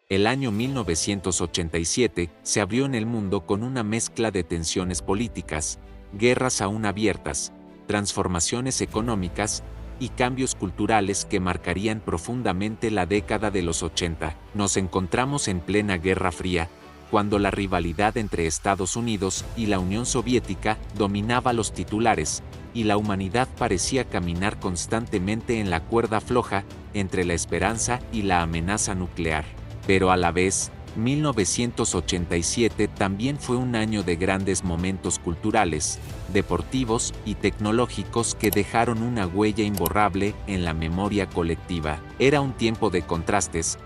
El año 1987 se abrió en el mundo con una mezcla de tensiones políticas, guerras aún abiertas, transformaciones económicas y cambios culturales que marcarían profundamente la década de los 80. Nos encontramos en plena Guerra Fría, cuando la rivalidad entre Estados Unidos y la Unión Soviética dominaba los titulares, y la humanidad parecía caminar constantemente en la cuerda floja entre la esperanza y la amenaza nuclear. Pero a la vez, 1987 también fue un año de grandes momentos culturales, deportivos y tecnológicos que dejaron una huella imborrable en la memoria colectiva. Era un tiempo de contrastes.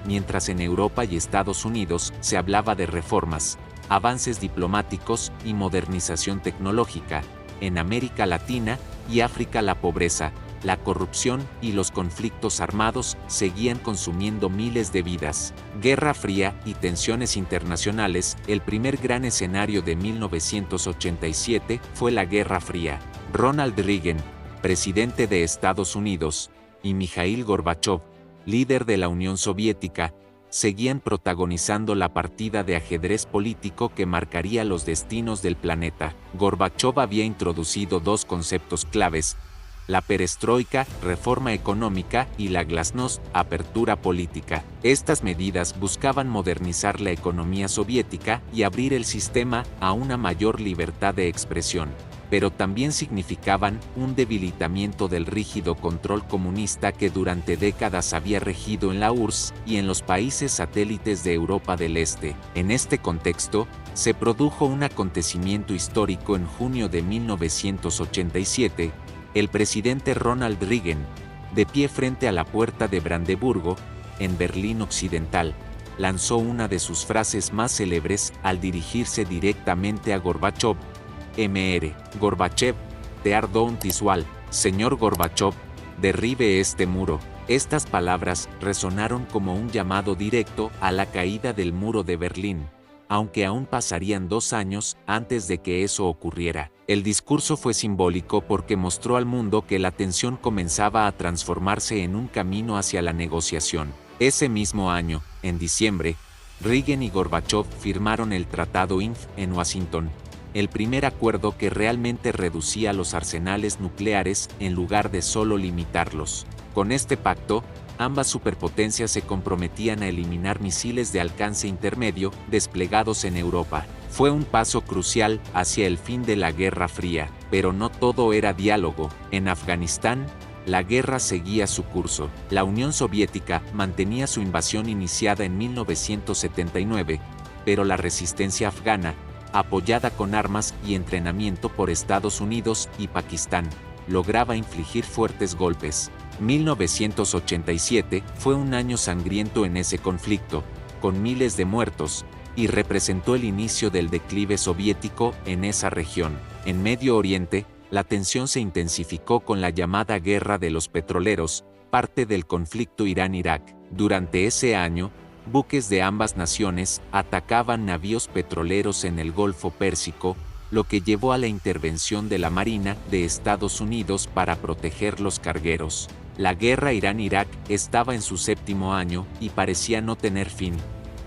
Mientras en Europa y Estados Unidos se hablaba de reformas, avances diplomáticos y modernización tecnológica, en América Latina y África la pobreza, la corrupción y los conflictos armados seguían consumiendo miles de vidas. Guerra Fría y tensiones internacionales. El primer gran escenario de 1987 fue la Guerra Fría. Ronald Reagan, presidente de Estados Unidos, y Mikhail Gorbachev, líder de la Unión Soviética, seguían protagonizando la partida de ajedrez político que marcaría los destinos del planeta. Gorbachev había introducido dos conceptos claves: la perestroika, reforma económica, y la glasnost, apertura política. Estas medidas buscaban modernizar la economía soviética y abrir el sistema a una mayor libertad de expresión, pero también significaban un debilitamiento del rígido control comunista que durante décadas había regido en la URSS y en los países satélites de Europa del Este. En este contexto, se produjo un acontecimiento histórico en junio de 1987. El presidente Ronald Reagan, de pie frente a la puerta de Brandeburgo, en Berlín Occidental, lanzó una de sus frases más célebres al dirigirse directamente a Gorbachev: Mr. Gorbachev, tear down this wall. Señor Gorbachev, derribe este muro. Estas palabras resonaron como un llamado directo a la caída del muro de Berlín, aunque aún pasarían 2 años antes de que eso ocurriera. El discurso fue simbólico porque mostró al mundo que la tensión comenzaba a transformarse en un camino hacia la negociación. Ese mismo año, en diciembre, Reagan y Gorbachev firmaron el Tratado INF en Washington, el primer acuerdo que realmente reducía los arsenales nucleares en lugar de solo limitarlos. Con este pacto, ambas superpotencias se comprometían a eliminar misiles de alcance intermedio desplegados en Europa. Fue un paso crucial hacia el fin de la Guerra Fría, pero no todo era diálogo. En Afganistán, la guerra seguía su curso. La Unión Soviética mantenía su invasión iniciada en 1979, pero la resistencia afgana, apoyada con armas y entrenamiento por Estados Unidos y Pakistán, lograba infligir fuertes golpes. 1987 fue un año sangriento en ese conflicto, con miles de muertos, y representó el inicio del declive soviético en esa región. En Medio Oriente, la tensión se intensificó con la llamada Guerra de los Petroleros, parte del conflicto Irán-Irak. Durante ese año, buques de ambas naciones atacaban navíos petroleros en el Golfo Pérsico, lo que llevó a la intervención de la Marina de Estados Unidos para proteger los cargueros. La guerra Irán-Irak estaba en su 7º año y parecía no tener fin,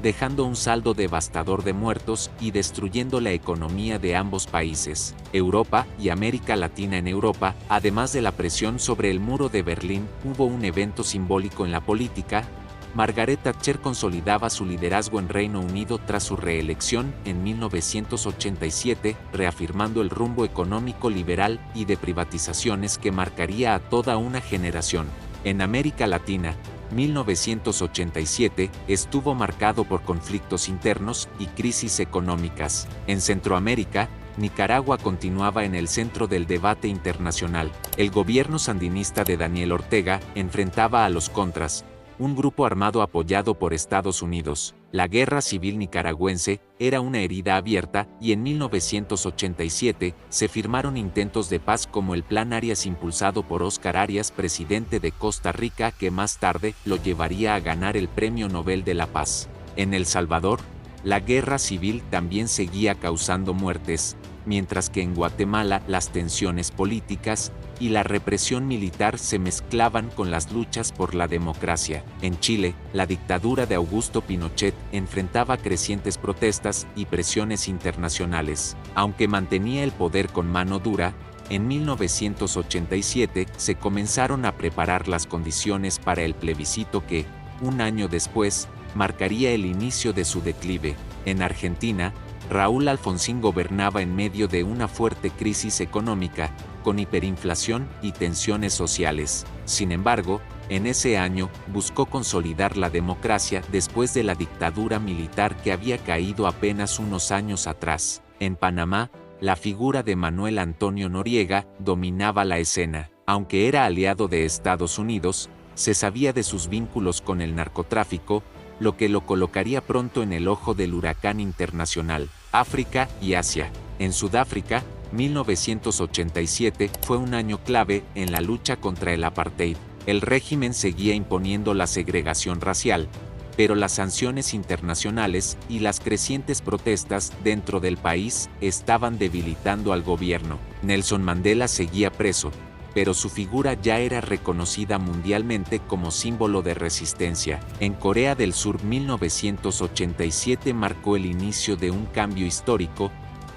dejando un saldo devastador de muertos y destruyendo la economía de ambos países. Europa y América Latina. En Europa, además de la presión sobre el muro de Berlín, hubo un evento simbólico en la política. Margaret Thatcher consolidaba su liderazgo en Reino Unido tras su reelección en 1987, reafirmando el rumbo económico liberal y de privatizaciones que marcaría a toda una generación. En América Latina, 1987 estuvo marcado por conflictos internos y crisis económicas. En Centroamérica, Nicaragua continuaba en el centro del debate internacional. El gobierno sandinista de Daniel Ortega enfrentaba a los Contras, un grupo armado apoyado por Estados Unidos. La guerra civil nicaragüense era una herida abierta y en 1987 se firmaron intentos de paz como el Plan Arias impulsado por Óscar Arias, presidente de Costa Rica, que más tarde lo llevaría a ganar el Premio Nobel de la Paz. En El Salvador, la guerra civil también seguía causando muertes, mientras que en Guatemala las tensiones políticas y la represión militar se mezclaban con las luchas por la democracia. En Chile, la dictadura de Augusto Pinochet enfrentaba crecientes protestas y presiones internacionales. Aunque mantenía el poder con mano dura, en 1987 se comenzaron a preparar las condiciones para el plebiscito que, un año después, marcaría el inicio de su declive. En Argentina, Raúl Alfonsín gobernaba en medio de una fuerte crisis económica, con hiperinflación y tensiones sociales. Sin embargo, en ese año buscó consolidar la democracia después de la dictadura militar que había caído apenas unos años atrás. En Panamá, la figura de Manuel Antonio Noriega dominaba la escena. Aunque era aliado de Estados Unidos, se sabía de sus vínculos con el narcotráfico, lo que lo colocaría pronto en el ojo del huracán internacional. África y Asia. En Sudáfrica, 1987 fue un año clave en la lucha contra el apartheid. El régimen seguía imponiendo la segregación racial, pero las sanciones internacionales y las crecientes protestas dentro del país estaban debilitando al gobierno. Nelson Mandela seguía preso, pero su figura ya era reconocida mundialmente como símbolo de resistencia. En Corea del Sur, 1987 marcó el inicio de un cambio histórico.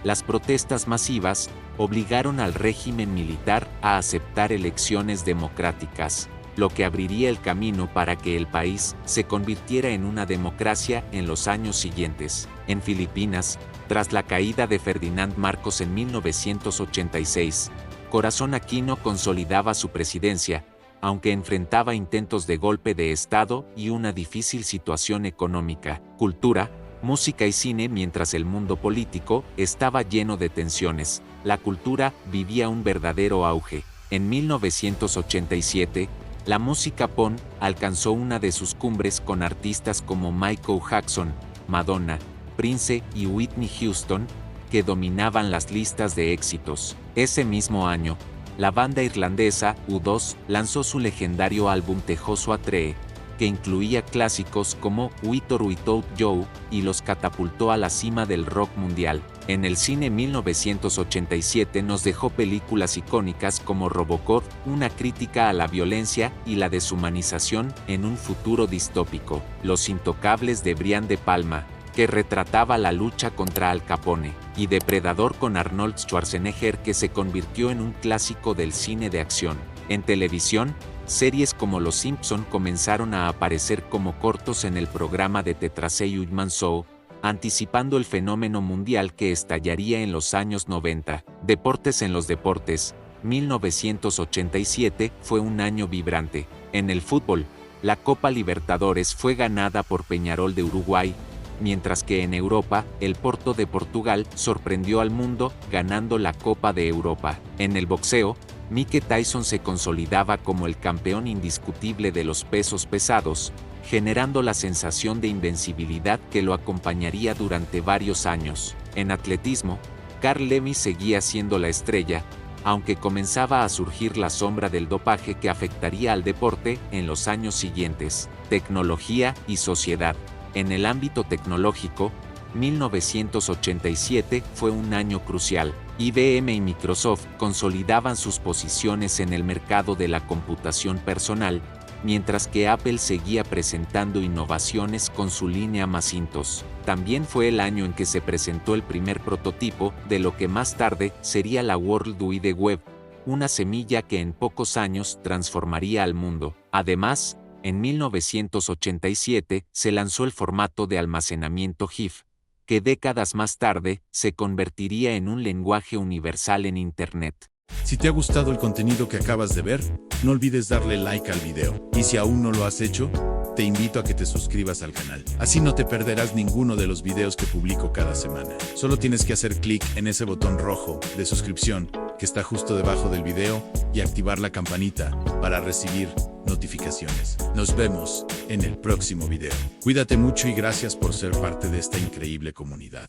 Las protestas masivas obligaron al régimen militar a aceptar elecciones democráticas, lo que abriría el camino para que el país se convirtiera en una democracia en los años siguientes. En Filipinas, tras la caída de Ferdinand Marcos en 1986, Corazón Aquino consolidaba su presidencia, aunque enfrentaba intentos de golpe de Estado y una difícil situación económica. Cultura, música y cine. Mientras el mundo político estaba lleno de tensiones, la cultura vivía un verdadero auge. En 1987, la música pop alcanzó una de sus cumbres con artistas como Michael Jackson, Madonna, Prince y Whitney Houston, que dominaban las listas de éxitos. Ese mismo año, la banda irlandesa U2 lanzó su legendario álbum The Joshua Tree, que incluía clásicos como With or Without You, y los catapultó a la cima del rock mundial. En el cine, 1987 nos dejó películas icónicas como Robocop, una crítica a la violencia y la deshumanización en un futuro distópico. Los Intocables de Brian De Palma, que retrataba la lucha contra Al Capone, y Depredador con Arnold Schwarzenegger, que se convirtió en un clásico del cine de acción. En televisión, series como Los Simpson comenzaron a aparecer como cortos en el programa de The Tracey Ullman Show, anticipando el fenómeno mundial que estallaría en los años 90. Deportes. En los deportes, 1987 fue un año vibrante. En el fútbol, la Copa Libertadores fue ganada por Peñarol de Uruguay, mientras que en Europa, el Porto de Portugal sorprendió al mundo ganando la Copa de Europa. En el boxeo, Mike Tyson se consolidaba como el campeón indiscutible de los pesos pesados, generando la sensación de invencibilidad que lo acompañaría durante varios años. En atletismo, Carl Lewis seguía siendo la estrella, aunque comenzaba a surgir la sombra del dopaje que afectaría al deporte en los años siguientes. Tecnología y sociedad. En el ámbito tecnológico, 1987 fue un año crucial. IBM y Microsoft consolidaban sus posiciones en el mercado de la computación personal, mientras que Apple seguía presentando innovaciones con su línea Macintosh. También fue el año en que se presentó el primer prototipo de lo que más tarde sería la World Wide Web, una semilla que en pocos años transformaría al mundo. Además, en 1987 se lanzó el formato de almacenamiento GIF, que décadas más tarde se convertiría en un lenguaje universal en Internet. Si te ha gustado el contenido que acabas de ver, no olvides darle like al video. Y si aún no lo has hecho, te invito a que te suscribas al canal. Así no te perderás ninguno de los videos que publico cada semana. Solo tienes que hacer clic en ese botón rojo de suscripción que está justo debajo del video y activar la campanita para recibir notificaciones. Nos vemos en el próximo video. Cuídate mucho y gracias por ser parte de esta increíble comunidad.